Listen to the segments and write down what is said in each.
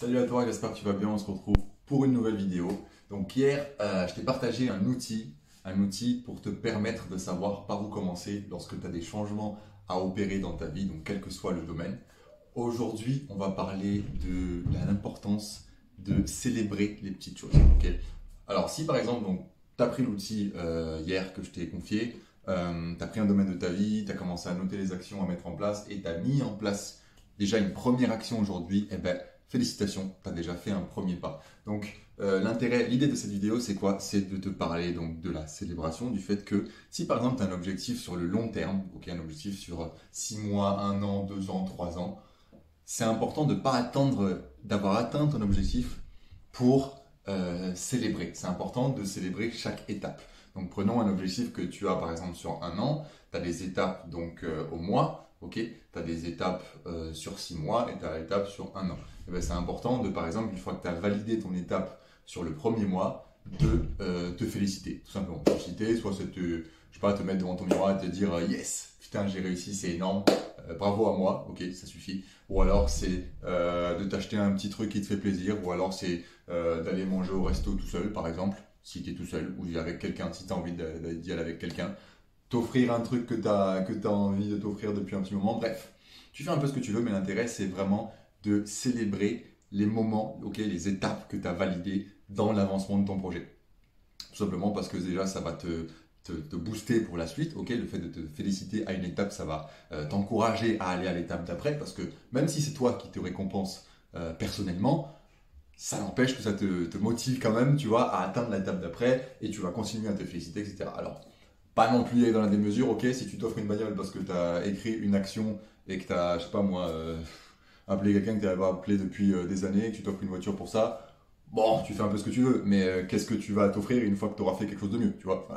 Salut à toi, j'espère que tu vas bien, on se retrouve pour une nouvelle vidéo. Donc hier, je t'ai partagé un outil pour te permettre de savoir par où commencer lorsque tu as des changements à opérer dans ta vie, donc quel que soit le domaine. Aujourd'hui, on va parler de l'importance de célébrer les petites choses. Ok. Alors si par exemple, tu as pris l'outil hier que je t'ai confié, tu as pris un domaine de ta vie, tu as commencé à noter les actions à mettre en place et tu as mis en place déjà une première action aujourd'hui, eh ben, félicitations, tu as déjà fait un premier pas. Donc l'idée de cette vidéo, c'est quoi? C'est de te parler donc de la célébration, du fait que si par exemple tu as un objectif sur le long terme, ok, un objectif sur 6 mois, 1 an, 2 ans, 3 ans, c'est important de ne pas attendre d'avoir atteint ton objectif pour célébrer. C'est important de célébrer chaque étape. Donc prenons un objectif que tu as par exemple sur 1 an, tu as des étapes donc au mois, ok, tu as des étapes sur 6 mois et tu as l'étape sur 1 an. Et ben, c'est important de par exemple, une fois que tu as validé ton étape sur le premier mois, de te féliciter, tout simplement. Te féliciter, soit c'est je sais pas, te mettre devant ton miroir et te dire yes, putain j'ai réussi, c'est énorme, bravo à moi, ok, ça suffit. Ou alors c'est de t'acheter un petit truc qui te fait plaisir, ou alors c'est d'aller manger au resto tout seul, par exemple, si tu es tout seul, ou avec quelqu'un, si tu as envie d'y aller avec quelqu'un, t'offrir un truc que tu as envie de t'offrir depuis un petit moment, bref. Tu fais un peu ce que tu veux, mais l'intérêt c'est vraiment de célébrer les moments, ok, les étapes que tu as validées dans l'avancement de ton projet. Tout simplement parce que déjà ça va te booster pour la suite, ok, le fait de te féliciter à une étape, ça va t'encourager à aller à l'étape d'après, parce que même si c'est toi qui te récompense personnellement, ça n'empêche que ça te motive quand même, tu vois, à atteindre l'étape d'après, et tu vas continuer à te féliciter, etc. Alors, pas non plus aller dans la démesure, ok, si tu t'offres une bagnole parce que tu as écrit une action et que tu as, je sais pas moi, appelé quelqu'un que tu n'avais pas appelé depuis des années, et que tu t'offres une voiture pour ça, bon, tu fais un peu ce que tu veux, mais qu'est-ce que tu vas t'offrir une fois que tu auras fait quelque chose de mieux, tu vois?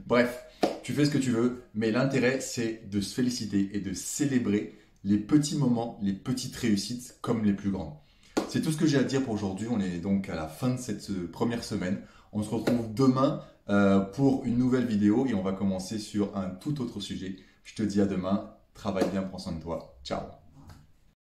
Bref, tu fais ce que tu veux, mais l'intérêt, c'est de se féliciter et de célébrer les petits moments, les petites réussites comme les plus grandes. C'est tout ce que j'ai à te dire pour aujourd'hui. On est donc à la fin de cette première semaine. On se retrouve demain pour une nouvelle vidéo et on va commencer sur un tout autre sujet. Je te dis à demain. Travaille bien, prends soin de toi. Ciao.